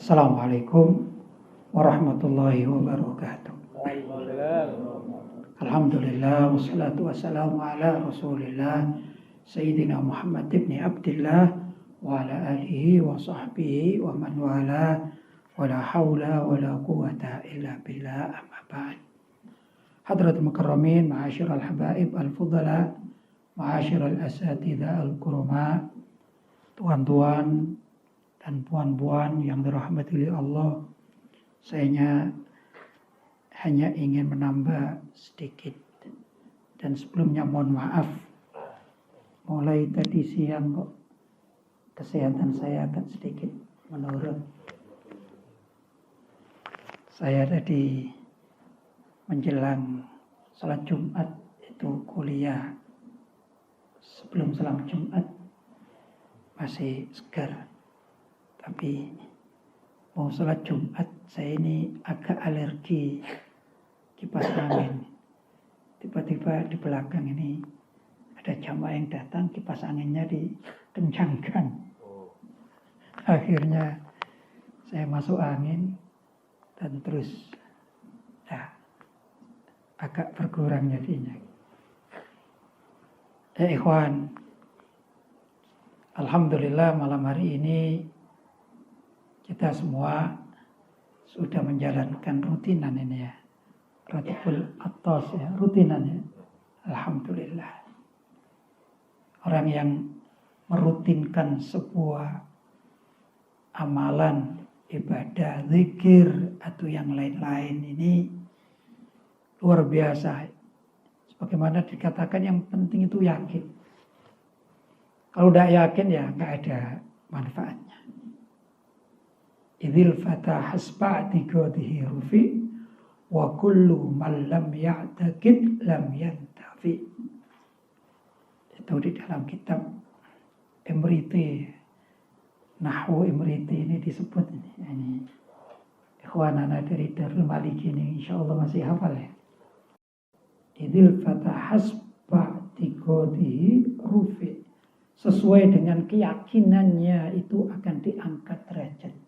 Assalamualaikum warahmatullahi wabarakatuh. Alhamdulillah wassalatu wassalamu ala Rasulillah Sayyidina Muhammad ibn Abdillah wa ala alihi wa sahbihi wa man wala wa la hawla wa la quwata illa billah, amma ba'd. Hadratul mukarramin, ma'asyiral habaib al-fudala, ma'asyiral asatidzah al-kurama, tuan-tuan dan puan-puan yang dirahmati oleh Allah, saya hanya ingin menambah sedikit. Dan sebelumnya mohon maaf, mulai tadi siang kok kesehatan saya agak sedikit menurun. Saya tadi menjelang salat Jumat itu kuliah, sebelum salat Jumat masih segar. Tapi mau sholat Jumat saya ini agak alergi kipas angin. Tiba-tiba di belakang ini ada jamaah yang datang, kipas anginnya dikencangkan. Akhirnya saya masuk angin dan terus agak berkurang jadinya. Ikhwan, alhamdulillah malam hari ini kita semua sudah menjalankan rutinan ini ya. Ratibul atas ya, rutinan ya. Alhamdulillah. Orang yang merutinkan sebuah amalan, ibadah, zikir atau yang lain-lain ini luar biasa. Sebagaimana dikatakan yang penting itu yakin. Kalau tidak yakin ya nggak ada manfaatnya. Idzil fata hasba'ti qadihi rufi wa kullu man lam ya'taqid lam yantafi. Itu di dalam kitab Imriti, Nahwu Imriti ini disebut ini. Ikhwanana dari Darul Maliki ini insyaallah masih hafal ya. Idzil fata hasba'ti qadihi rufi. Sesuai dengan keyakinannya itu akan diangkat derajatnya.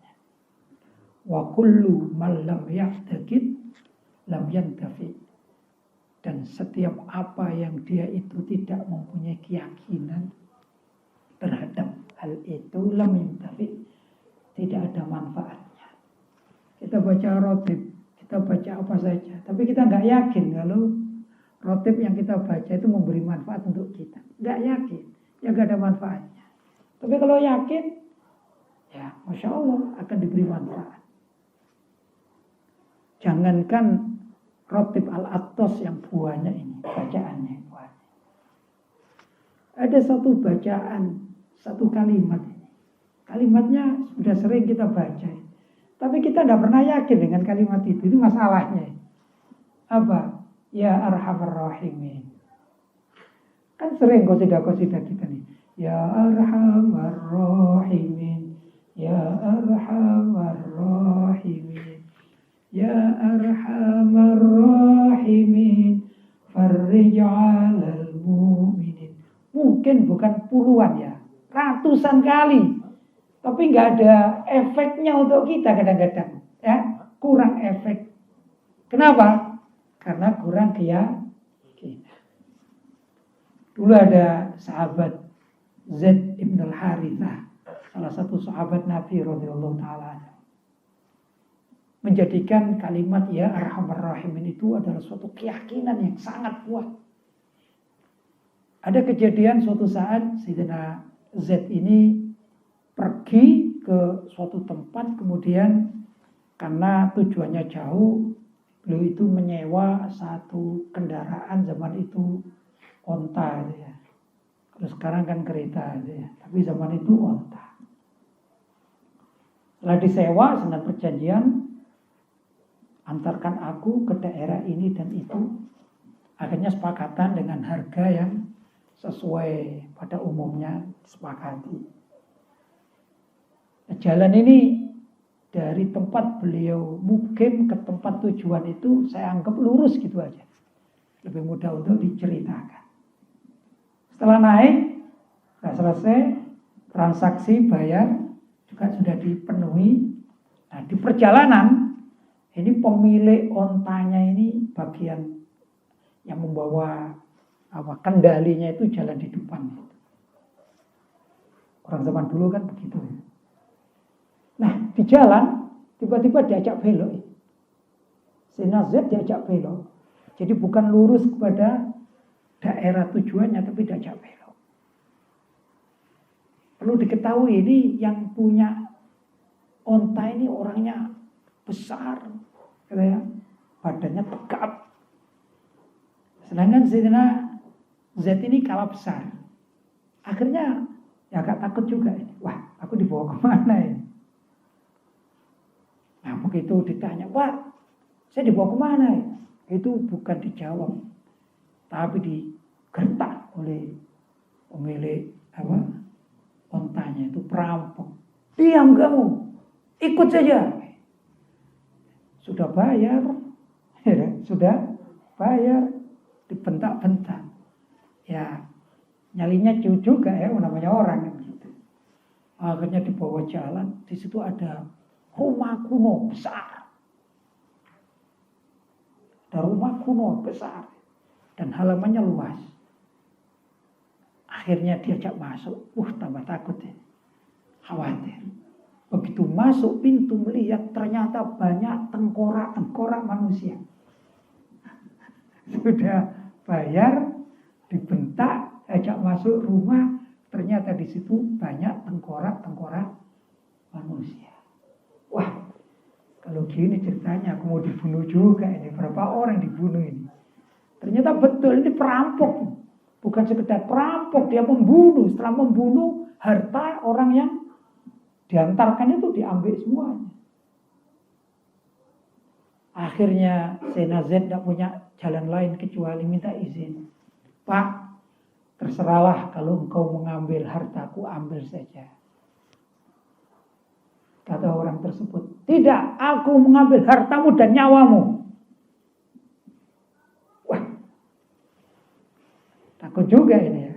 Wa kullu man lam yahtaqid lam yantafi. Dan setiap apa yang dia itu tidak mempunyai keyakinan terhadap hal itu, lam yantafi, tidak ada manfaatnya. Kita baca rotib, kita baca apa saja, tapi kita nggak yakin kalau rotib yang kita baca itu memberi manfaat untuk kita. Nggak yakin, ya nggak ada manfaatnya. Tapi kalau yakin, ya Masya Allah akan diberi manfaat. Jangankan rotib al-attos yang buahnya ini, bacaannya. Ada satu bacaan, satu kalimat ini. Kalimatnya sudah sering kita baca. Tapi kita tidak pernah yakin dengan kalimat itu. Itu masalahnya. Apa? Ya Arhamar Rahimin. Kan sering qasidah-qasidah kita nih. Ya Arhamar Rahimin. Ya Arhamar Rahimin. Ya Arhamar Rahimin, farrij 'alal mu'minin. Mungkin bukan puluhan ya, ratusan kali. Tapi nggak ada efeknya untuk kita kadang-kadang. Ya, kurang efek. Kenapa? Karena kurang keyakinan. Dulu ada sahabat Zaid ibn al-Harithah, salah satu sahabat Nabi radhiyallahu ta'ala, menjadikan kalimat ya Arhamar Rahimin itu adalah suatu keyakinan yang sangat kuat. Ada kejadian suatu saat Sayyidina Z ini pergi ke suatu tempat, kemudian karena tujuannya jauh, beliau itu menyewa satu kendaraan, zaman itu onta ya. Terus sekarang kan kereta ya, tapi zaman itu onta. Setelah disewa dengan perjanjian, antarkan aku ke daerah ini dan itu. Akhirnya sepakatan dengan harga yang sesuai pada umumnya sepakati. Jalan ini dari tempat beliau mukim ke tempat tujuan itu saya anggap lurus gitu aja. Lebih mudah untuk diceritakan. Setelah naik, sudah selesai, transaksi bayar juga sudah dipenuhi. Nah, di perjalanan ini pemilik ontanya ini bagian yang membawa kendalinya itu jalan di depan. Orang zaman dulu kan begitu. Nah, di jalan tiba-tiba diajak belok. Sayyidina Z diajak belok. Jadi bukan lurus kepada daerah tujuannya, tapi diajak belok. Perlu diketahui ini yang punya onta ini orangnya besar, gitu ya. Badannya tegap. Sedangkan Sayyidina Z ini kalah besar. Akhirnya ya agak takut juga. Wah, aku dibawa kemana ini? Nah, begitu ditanya, Pak, saya dibawa kemana? Itu bukan dijawab, tapi digertak oleh pemilik ontanya itu perampok. Diam kamu, ikut saja. Sudah bayar, sudah bayar, dibentak-bentak. Ya, nyalinya juga ya, namanya orang gitu. Akhirnya dibawa jalan, di situ ada rumah kuno besar. Ada rumah kuno besar dan halamannya luas. Akhirnya diajak masuk. Tambah takut ya. Khawatir. Begitu masuk pintu melihat ternyata banyak tengkorak-tengkorak manusia. Sudah bayar, dibentak, ajak masuk rumah, ternyata di situ banyak tengkorak-tengkorak manusia. Wah, kalau gini ceritanya aku mau dibunuh juga ini. Berapa orang dibunuh ini? Ternyata betul ini perampok. Bukan sekedar perampok, dia membunuh. Setelah membunuh, harta orang yang diantarkan itu diambil semuanya. Akhirnya Sayyidina Z tidak punya jalan lain kecuali minta izin. Pak, terserahlah kalau engkau mengambil hartaku, ambil saja. Kata orang tersebut, tidak, aku mengambil hartamu dan nyawamu. Wah, takut juga ini ya.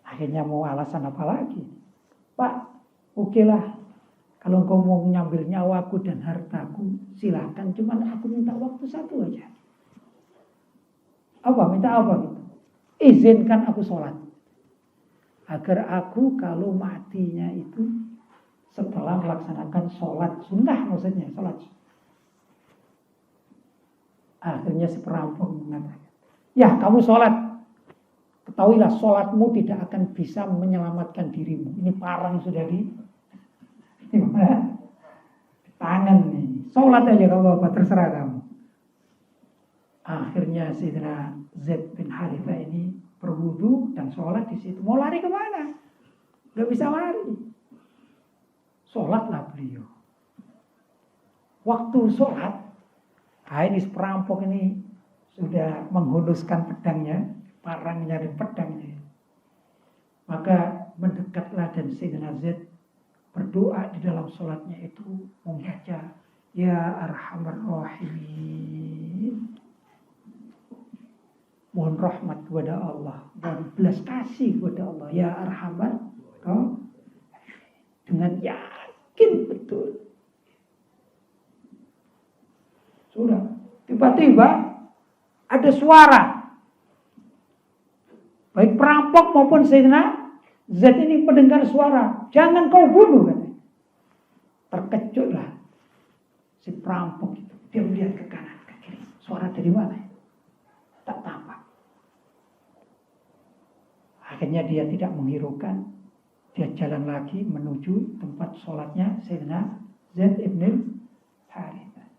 Akhirnya mau alasan apa lagi? Pak, okelah, kalau engkau mau mengambil nyawaku dan hartaku, silahkan, cuman aku minta waktu satu aja. Apa? Minta apa gitu? Izinkan aku sholat. Agar aku kalau matinya itu setelah melaksanakan sholat sunnah, maksudnya sholat. Akhirnya si perampok mengatakan, ya kamu sholat. Ketahuilah sholatmu tidak akan bisa menyelamatkan dirimu. Ini parang sudah di tangan nih. Sholat aja kamu apa, terserah kamu. Akhirnya Sayyidina Z bin Harithah ini berwudu dan sholat di situ. Mau lari kemana? Gak bisa lari. Sholatlah beliau. Waktu sholat, ini perampok ini sudah menghunuskan pedangnya, parangnya dan pedangnya. Maka mendekatlah dan Sayyidina Z berdoa di dalam sholatnya itu membaca Ya Arhamar Rahimin. Mohon rahmat kepada Allah, mohon belas kasih kepada Allah. Ya Arhamar Rahimin. Dengan yakin betul. Sudah. Tiba-tiba ada suara. Baik perampok maupun Sayyidina Z ini mendengar suara. Jangan kau bunuh, katanya. Terkejutlah si perampok itu. Dia melihat ke kanan, ke kiri. Suara dari mana? Tak tampak. Akhirnya dia tidak menghiraukan. Dia jalan lagi menuju tempat sholatnya Sayyidina Z ibn Harithah.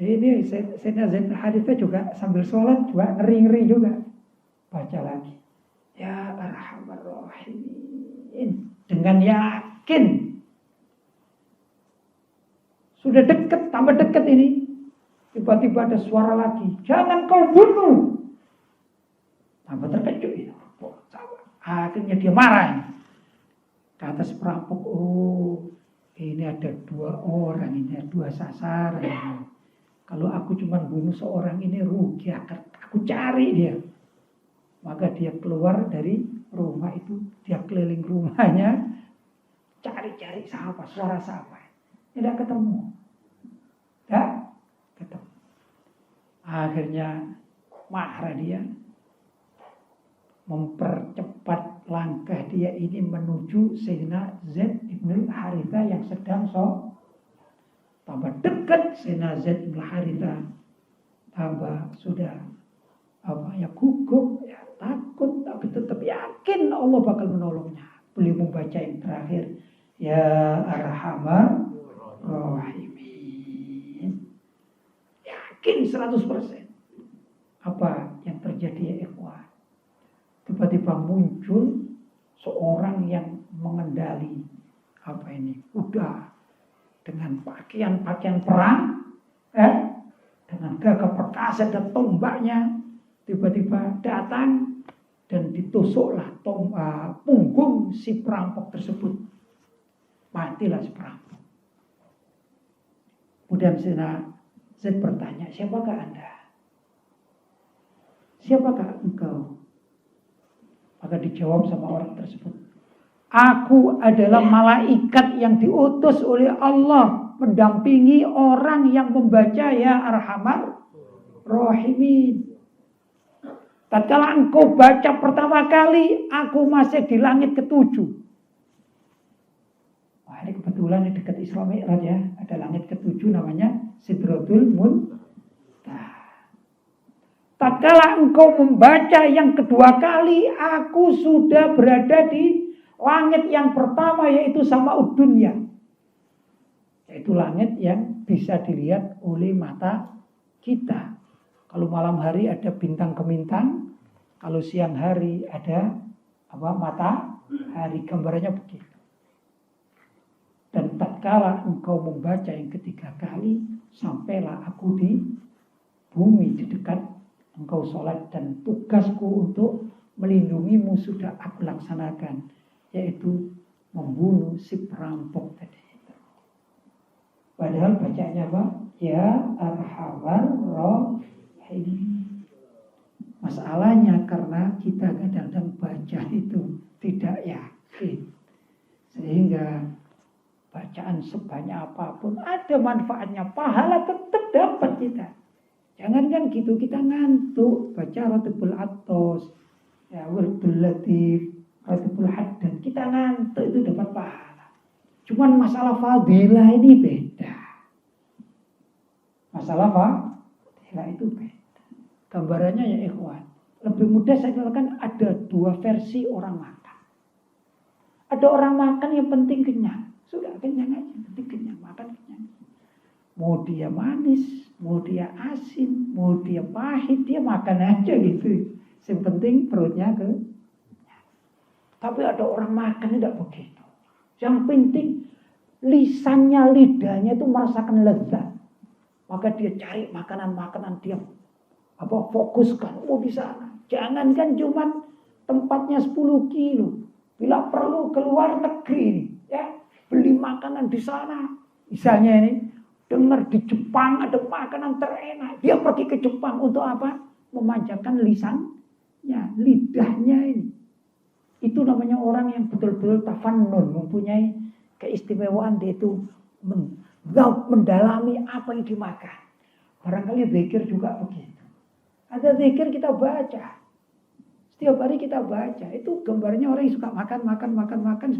Ini Sayyidina Z ibn Harithah juga sambil sholat juga ngeri-ngeri juga. Baca lagi. Ya Arhamar Rahimin. Dengan yakin. Sudah dekat, tambah dekat ini. Tiba-tiba ada suara lagi. Jangan kau bunuh. Tambah terkejut. Akhirnya dia marah. Kata si perampok, ini ada dua orang, ini ada dua sasaran. Kalau aku cuma bunuh seorang ini rugi, aku cari dia. Maka dia keluar dari rumah itu, dia keliling rumahnya, cari-cari siapa, suara siapa. Tidak ketemu. Tidak ketemu. Akhirnya marah dia, mempercepat langkah dia ini menuju Sayyidina Zaid ibn Haritha yang sedang tambah dekat Sayyidina Zaid ibn Haritha, tambah sudah gugup, takut, tapi tetap yakin Allah bakal menolongnya. Beliau membaca yang terakhir, Ya Arhamar Rahimin. Yakin 100%. Apa yang terjadi ya ikhwan? Tiba-tiba muncul seorang yang mengendali kuda dengan pakaian perang, dengan gagah perkasa dan tombaknya, tiba-tiba datang dan ditusuklah punggung si perampok tersebut. Matilah si perampok. Kemudian Zaid bertanya, siapakah Anda? Siapakah engkau? Maka dijawab sama orang tersebut, aku adalah malaikat yang diutus oleh Allah mendampingi orang yang membaca Ya Arhamar Rahimin. Tatkala engkau baca pertama kali, aku masih di langit ke-7. Wah, ini kebetulan di dekat Isra Mi'raj ya, ada langit ke-7 namanya Sidratul Muntaha. Tatkala engkau membaca yang kedua kali, aku sudah berada di langit yang pertama, yaitu Sama'ud Dunya. Yaitu langit yang bisa dilihat oleh mata kita. Kalau malam hari ada bintang gemintang, kalau siang hari ada matahari, gambarannya begitu. Dan tatkala engkau membaca yang ketiga kali, sampailah aku di bumi di dekat engkau sholat, dan tugasku untuk melindungimu sudah aku laksanakan, yaitu membunuh si perampok tadi. Padahal bacanya apa? Ya Arhamar Rahim. Masalahnya karena kita kadang-kadang baca itu tidak yakin, sehingga bacaan sebanyak apapun ada manfaatnya, pahala tetap dapat kita. Jangankan gitu, kita ngantuk baca Ratibul Atos, Wirdul Latif, Ratibul Haddad, kita ngantuk itu dapat pahala. Cuman masalah fadilah ini beda. Masalah fadilah itu beda. Gambarannya ya ikhwan, lebih mudah saya katakan ada dua versi orang makan. Ada orang makan yang penting kenyang, sudah kenyang aja, penting kenyang, makan kenyang. Mau dia manis, mau dia asin, mau dia pahit, dia makan aja gitu. Yang penting perutnya kenyang. Tapi ada orang makan tidak begitu. Yang penting lisannya, lidahnya itu merasakan lezat. Maka dia cari makanan-makanan, dia fokuskan, di sana. Jangankan cuma tempatnya 10 kilo. Bila perlu keluar negeri, beli makanan di sana. Misalnya ini, dengar di Jepang ada makanan terenak. Dia pergi ke Jepang untuk apa? Memanjakan lisannya, lidahnya ini. Itu namanya orang yang betul-betul tafannun, mempunyai keistimewaan, dia itu mendalami apa yang dimakan. Barangkali zikir juga begitu. Ada zikir kita baca. Setiap hari kita baca. Itu gambarnya orang yang suka makan.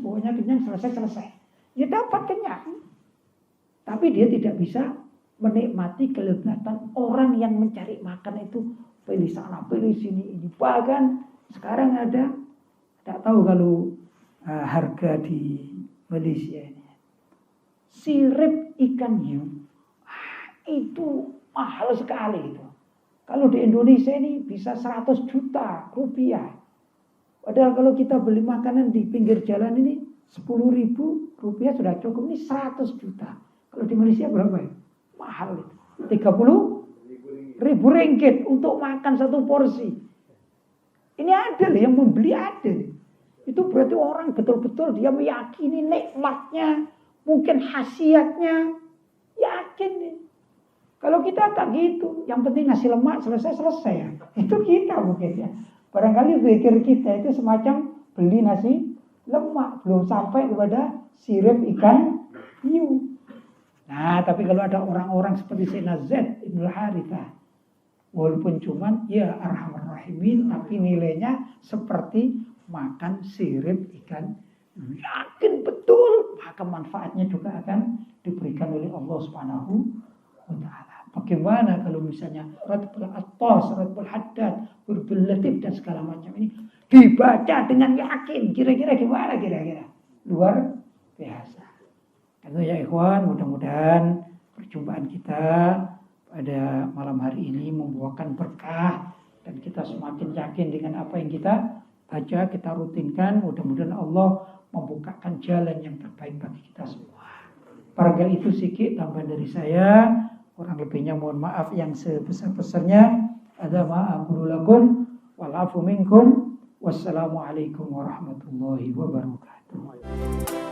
Pokoknya kenyang, selesai. Dia dapat kenyang. Tapi dia tidak bisa menikmati kelezatan orang yang mencari makan itu. Pilih sana, pilih sini. Ini. Bahkan sekarang ada, tidak tahu kalau harga di Malaysia ini. Sirip ikan hiu. Itu mahal sekali itu. Kalau di Indonesia ini bisa 100 juta rupiah. Padahal kalau kita beli makanan di pinggir jalan ini 10.000 rupiah sudah cukup. Ini 100 juta. Kalau di Malaysia berapa ya? Mahal itu. 30.000 ringgit untuk makan satu porsi. Ini ada loh yang membeli, ada. Itu berarti orang betul-betul dia meyakini nikmatnya, mungkin khasiatnya. Yakin nih. Kalau kita tak gitu, yang penting nasi lemak selesai ya. Itu kita mungkin ya. Barangkali pikir kita itu semacam beli nasi lemak, belum sampai kepada sirip ikan hiu. Nah, tapi kalau ada orang-orang seperti Sayyidina Zaid Ibn Harithah, walaupun cuman ya Arhamar Rahimin, tapi nilainya seperti makan sirip ikan. Yakin betul, maka manfaatnya juga akan diberikan oleh Allah Subhanahu wa Ta'ala. Bagaimana kalau misalnya Ratbul Attas, Ratbul Haddad, Ratbul Latif dan segala macam ini dibaca dengan yakin, kira-kira gimana kira-kira? Luar biasa. Karena ya ikhwan, mudah-mudahan perjumpaan kita pada malam hari ini membuahkan berkah dan kita semakin yakin dengan apa yang kita baca, kita rutinkan. Mudah-mudahan Allah membukakan jalan yang terbaik bagi kita semua. Barangkali itu sedikit tambahan dari saya. Kurang lebihnya mohon maaf yang sebesar-besarnya. Ada ma'akulu lakum walafu minkum. Wassalamualaikum warahmatullahi wabarakatuh.